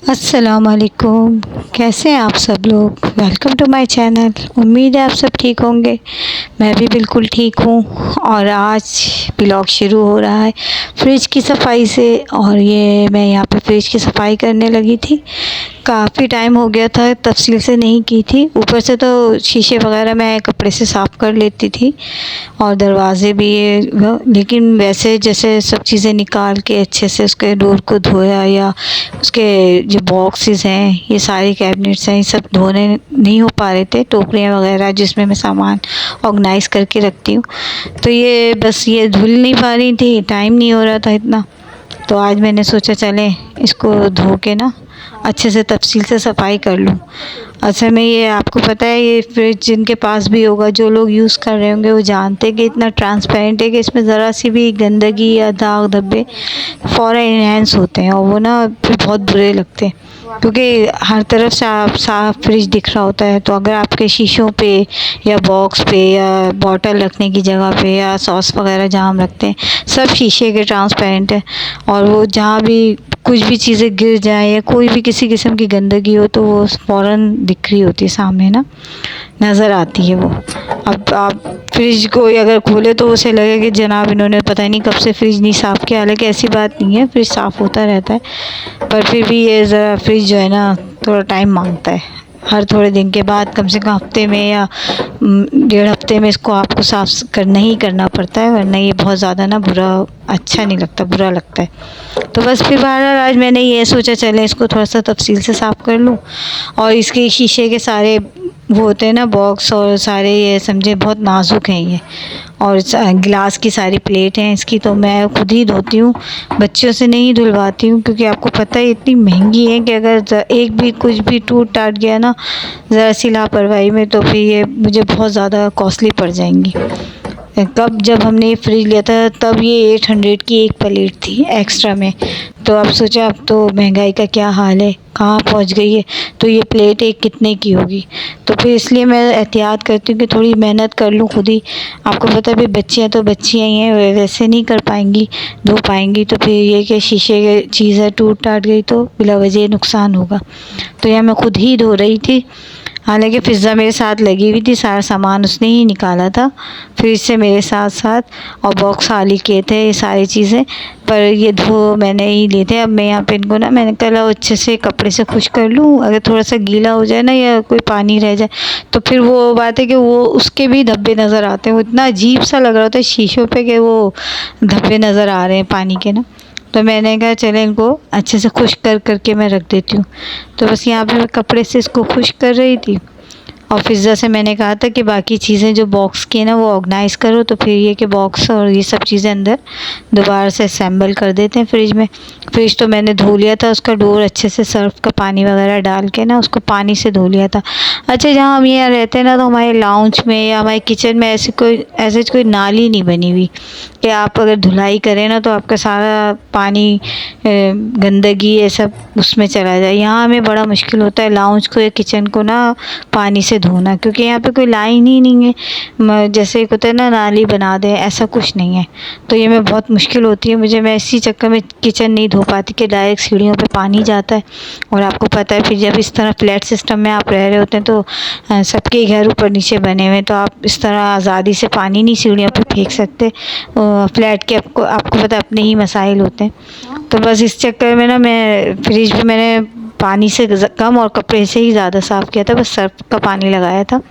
अस्सलामुअलैकुम। कैसे हैं आप सब लोग? Welcome to my channel. उम्मीद है आप सब ठीक होंगे। मैं भी बिल्कुल ठीक हूँ। और आज ब्लॉग शुरू हो रहा है फ्रिज की सफाई से। और ये मैं यहाँ पे फ्रिज की सफाई करने लगी थी। काफ़ी टाइम हो गया था, तफसील से नहीं की थी। ऊपर से तो शीशे वगैरह मैं कपड़े से साफ़ कर लेती थी और दरवाज़े भी लेकिन वैसे जैसे सब चीज़ें निकाल के अच्छे से उसके डोर को धोया, या उसके जो बॉक्सेस हैं, ये सारे कैबिनेट्स हैं, ये सब धोने नहीं हो पा रहे थे। टोकरियाँ वगैरह जिसमें मैं सामान ऑर्गेनाइज़ करके रखती हूँ, तो ये बस ये धुल नहीं पा रही थी, टाइम नहीं हो रहा था इतना। तो आज मैंने सोचा चलें इसको धो के ना अच्छे से तफसील से सफाई कर लूँ। असल में ये आपको पता है, ये फ्रिज जिनके पास भी होगा, जो लोग यूज़ कर रहे होंगे, वो जानते हैं कि इतना ट्रांसपेरेंट है कि इसमें ज़रा सी भी गंदगी या दाग धब्बे फ़ौरन इन्हेंस होते हैं, और वो ना फिर बहुत बुरे लगते हैं, क्योंकि हर तरफ साफ साफ फ्रिज दिख रहा होता है। तो अगर आपके शीशों पे या बॉक्स पे या बॉटल रखने की जगह पे या सॉस वगैरह जहाँ हम रखते हैं, सब शीशे के ट्रांसपेरेंट है, और वो जहाँ भी कुछ भी चीज़ें गिर जाए या कोई भी किसी किस्म की गंदगी हो, तो वो फ़ौरन दिख रही होती है सामने ना, नज़र आती है वो। अब आप फ्रिज को अगर खोले तो उसे लगे कि जनाब इन्होंने पता नहीं कब से फ्रिज नहीं साफ़ किया। हालांकि ऐसी बात नहीं है, फ्रिज साफ़ होता रहता है, पर फिर भी ये ज़रा फ्रिज जो है ना थोड़ा टाइम मांगता है। हर थोड़े दिन के बाद, कम से कम हफ्ते में या डेढ़ हफ्ते में इसको आपको साफ़ करना ही करना पड़ता है, वरना ये बहुत ज़्यादा ना बुरा अच्छा नहीं लगता, बुरा लगता है। तो बस फिर बहरहाल आज मैंने ये सोचा चले इसको थोड़ा सा तफसील से साफ़ कर लूँ। और इसके शीशे के सारे वो होते हैं ना बॉक्स, और सारे ये समझे बहुत नाजुक हैं ये, और गिलास की सारी प्लेट हैं इसकी, तो मैं खुद ही धोती हूँ, बच्चों से नहीं धुलवाती हूँ, क्योंकि आपको पता है इतनी महंगी है कि अगर एक भी कुछ भी टूट टाट गया ना ज़रा सी लापरवाही में, तो फिर ये मुझे बहुत ज़्यादा कॉस्टली पड़ जाएंगी। कब जब हमने ये फ्रिज लिया था तब ये 800 की एक प्लेट थी एक्स्ट्रा में। तो अब सोचा अब तो महंगाई का क्या हाल है, कहाँ पहुँच गई है, तो ये प्लेट एक कितने की होगी। तो फिर इसलिए मैं एहतियात करती हूँ कि थोड़ी मेहनत कर लूँ खुद ही। आपको पता है भाई, बच्चियाँ तो बच्चियाँ ही हैं, वैसे नहीं कर पाएंगी, धो पाएंगी। तो फिर ये कि शीशे की चीज़ है, टूट टाट गई तो बिला वजह नुकसान होगा। तो यह मैं खुद ही धो रही थी। हालांकि फ़िज़्ज़ा मेरे साथ लगी हुई थी, सारा सामान उसने ही निकाला था फ्रिज से मेरे साथ साथ, और बॉक्स खाली किए थे ये सारी चीज़ें, पर ये धो मैंने ही लिए थे। अब मैं यहाँ पे इनको ना मैंने कहा अच्छे से कपड़े से खुश कर लूँ, अगर थोड़ा सा गीला हो जाए ना या कोई पानी रह जाए, तो फिर वो बात है कि वो उसके भी धब्बे नज़र आते हैं। वो इतना अजीब सा लग रहा होता है शीशों पे कि वो धब्बे नज़र आ रहे हैं पानी के ना। तो मैंने कहा चले इनको अच्छे से खुश कर करके मैं रख देती हूँ। तो बस यहाँ पे मैं कपड़े से इसको खुश कर रही थी, और फ़िज़्ज़ा से मैंने कहा था कि बाकी चीज़ें जो बॉक्स की है ना वो ऑर्गेनाइज़ करो। तो फिर ये कि बॉक्स और ये सब चीज़ें अंदर दोबारा से असेंबल कर देते हैं फ्रिज में। फ्रिज तो मैंने धो लिया था, उसका डोर अच्छे से सर्फ़ का पानी वगैरह डाल के ना उसको पानी से धो लिया था। अच्छा, जहाँ हम यहाँ रहते हैं ना, तो हमारे लाउंज में या हमारे किचन में ऐसे कोई नाली नहीं बनी हुई कि आप अगर धुलाई करें ना तो आपका सारा पानी गंदगी ये सब उसमें चला जाए। यहाँ हमें बड़ा मुश्किल होता है लाउंज को या किचन को ना पानी से धोना, क्योंकि यहाँ पे कोई लाइन ही नहीं है। जैसे एक होता है ना नाली बना दें, ऐसा कुछ नहीं है। तो ये मैं बहुत मुश्किल होती है मुझे, मैं इसी चक्कर में किचन नहीं धो पाती कि डायरेक्ट सीढ़ियों पे पानी जाता है। और आपको पता है फिर जब इस तरह फ्लैट सिस्टम में आप रह रहे होते हैं, तो सबके घर ऊपर नीचे बने हुए हैं, तो आप इस तरह आज़ादी से पानी नहीं सीढ़ियों पे फेंक सकते। फ्लैट के आपको पता है अपने ही मसाइल होते हैं। तो बस इस चक्कर में ना मैं फ्रिज भी मैंने पानी से कम और कपड़े से ही ज़्यादा साफ़ किया था, बस सर्फ का पानी लगाया था,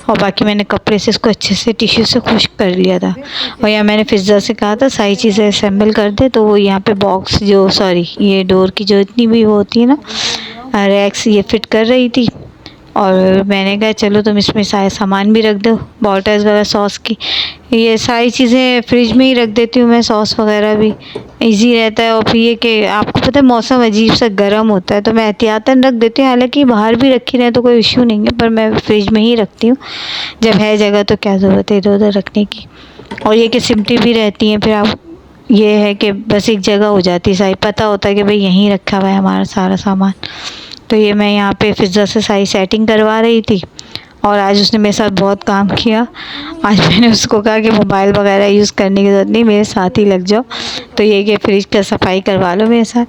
और बाकी मैंने कपड़े से इसको अच्छे से टिश्यू से खुश्क कर लिया था। और यहाँ मैंने फ़िज़्ज़ा से कहा था सारी चीज़ें असेंबल कर दे, तो वो यहाँ पे बॉक्स जो ये डोर की जो इतनी भी वो होती है ना रैक्स, ये फिट कर रही थी। और मैंने कहा चलो तुम इसमें सारे सामान भी रख दो, बॉटल्स वगैरह सॉस की, ये सारी चीज़ें फ्रिज में ही रख देती हूँ मैं, सॉस वगैरह भी इजी रहता है। और फिर ये कि आपको पता है मौसम अजीब सा गर्म होता है, तो मैं एहतियातन रख देती हूँ। हालांकि बाहर भी रखी रहे तो कोई इशू नहीं है, पर मैं फ्रिज में ही रखती हूँ, जब है जगह तो क्या ज़रूरत है इधर उधर रखने की। और ये कि सिमटी भी रहती हैं, फिर आप ये है कि बस एक जगह हो जाती है, सारी पता होता है कि भाई यहीं रखा हुआ है हमारा सारा सामान। तो ये मैं यहाँ पे फ़िज़्ज़ा से सारी सेटिंग करवा रही थी, और आज उसने मेरे साथ बहुत काम किया। आज मैंने उसको कहा कि मोबाइल वगैरह यूज़ करने की ज़रूरत नहीं, मेरे साथ ही लग जाओ। तो ये कि फ्रिज का सफाई करवा लो मेरे साथ।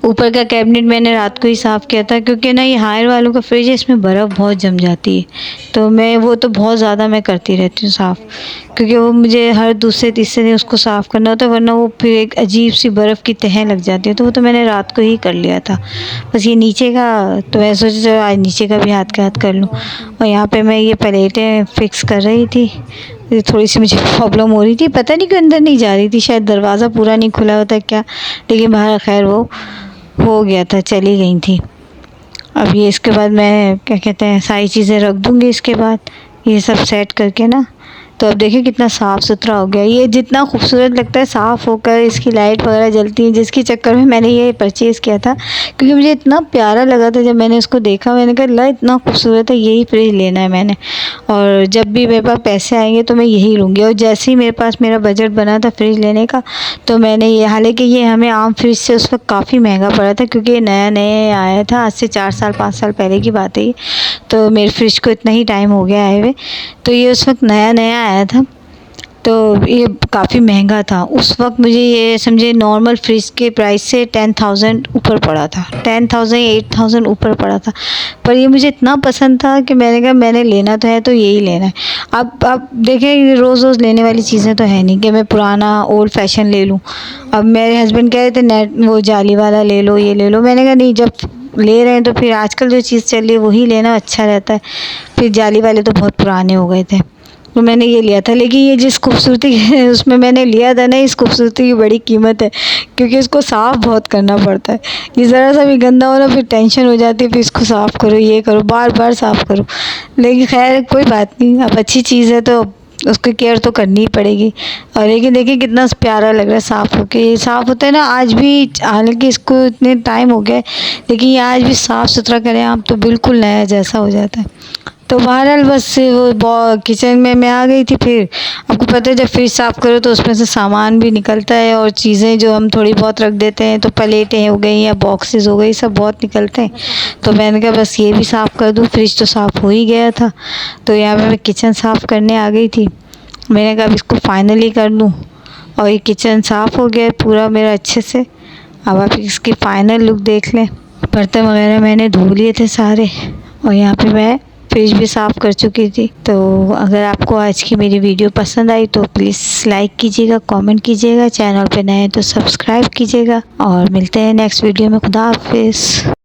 ऊपर का कैबिनेट मैंने रात को ही साफ़ किया था, क्योंकि ना ये हायर वालों का फ्रिज है, इसमें बर्फ़ बहुत जम जाती है। तो मैं वो तो बहुत ज़्यादा मैं करती रहती हूँ साफ़, क्योंकि वो मुझे हर दूसरे तीसरे दिन उसको साफ़ करना होता है, वरना वो फिर एक अजीब सी बर्फ़ की तह लग जाती है। तो वो तो मैंने रात को ही कर लिया था। बस ये नीचे का तो मैं सोचा चलो आज नीचे का भी हाथ के हाथ कर लूँ। और यहाँ पे मैं ये प्लेटें फ़िक्स कर रही थी। ये थोड़ी सी मुझे प्रॉब्लम हो रही थी, पता नहीं क्यों अंदर नहीं जा रही थी, शायद दरवाज़ा पूरा नहीं खुला होता क्या, लेकिन बाहर खैर वो हो गया था, चली गई थी। अब ये इसके बाद मैं क्या कहते हैं सारी चीज़ें रख दूँगी इसके बाद, ये सब सेट करके ना। तो अब देखिए कितना साफ़ सुथरा हो गया, ये जितना खूबसूरत लगता है साफ़ होकर, इसकी लाइट वगैरह जलती है, जिसके चक्कर में मैंने ये परचेज़ किया था, क्योंकि मुझे इतना प्यारा लगा था। जब मैंने इसको देखा मैंने कहा ला इतना खूबसूरत है, यही फ्रिज लेना है मैंने, और जब भी मेरे पास पैसे आएंगे तो मैं यही लूँगी। और जैसे ही मेरे पास मेरा बजट बना था फ्रिज लेने का, तो मैंने ये, हालांकि ये हमें आम फ्रिज से उस वक्त काफ़ी महंगा पड़ा था, क्योंकि ये नया नया आया था, आज से 4 साल 5 साल पहले की बात है ये। तो मेरे फ्रिज को इतना ही टाइम हो गया आए हुए, तो ये उस वक्त नया नया आया था, तो ये काफ़ी महंगा था उस वक्त। मुझे ये समझे नॉर्मल फ्रिज के प्राइस से 10,000 ऊपर पड़ा था, 10,000 8,000 ऊपर पड़ा था। पर ये मुझे इतना पसंद था कि मैंने कहा मैंने लेना तो है तो यही लेना है। अब देखें रोज़ रोज़ लेने वाली चीज़ें तो है नहीं कि मैं पुराना ओल्ड फैशन ले लूँ। अब मेरे हस्बैंड कह रहे थे नेट वो जाली वाला ले लो, ये ले लो। मैंने कहा नहीं, जब ले रहे हैं तो फिर आजकल जो चीज़ चल रही है वही लेना अच्छा रहता है। फिर जाली वाले तो बहुत पुराने हो गए थे, तो मैंने ये लिया था। लेकिन ये जिस खूबसूरती उसमें मैंने लिया था ना, इस खूबसूरती की बड़ी कीमत है, क्योंकि इसको साफ़ बहुत करना पड़ता है। ये ज़रा सा भी गंदा हो ना फिर टेंशन हो जाती है, फिर इसको साफ़ करो, ये करो, बार बार साफ़ करो। लेकिन खैर कोई बात नहीं, अब अच्छी चीज़ है तो उसकी केयर तो करनी ही पड़ेगी। और लेकिन देखिए कितना प्यारा लग रहा है साफ़ होके। ये साफ़ होता है ना आज भी, हालांकि इसको इतने टाइम हो गया, लेकिन ये आज भी साफ़ सुथरा करें आप तो बिल्कुल नया जैसा हो जाता है। तो बहरहाल बस वो किचन में मैं आ गई थी। फिर आपको पता है जब फ्रिज साफ़ करो तो उसमें से सामान भी निकलता है, और चीज़ें जो हम थोड़ी बहुत रख देते हैं, तो प्लेटें हो गई या बॉक्सेस हो गई, सब बहुत निकलते हैं। तो मैंने कहा बस ये भी साफ़ कर दूँ, फ्रिज तो साफ़ हो ही गया था। तो यहाँ पे मैं किचन साफ़ करने आ गई थी। मैंने कहा अब इसको फाइनली कर लूँ, और ये किचन साफ़ हो गया पूरा मेरा अच्छे से। अब आप इसकी फ़ाइनल लुक देख लें। बर्तन वगैरह मैंने धो लिए थे सारे, और यहाँ पे मैं फ्रिज भी साफ़ कर चुकी थी। तो अगर आपको आज की मेरी वीडियो पसंद आई तो प्लीज़ लाइक कीजिएगा, कमेंट कीजिएगा, चैनल पे नए हैं तो सब्सक्राइब कीजिएगा, और मिलते हैं नेक्स्ट वीडियो में। खुदा हाफिज़।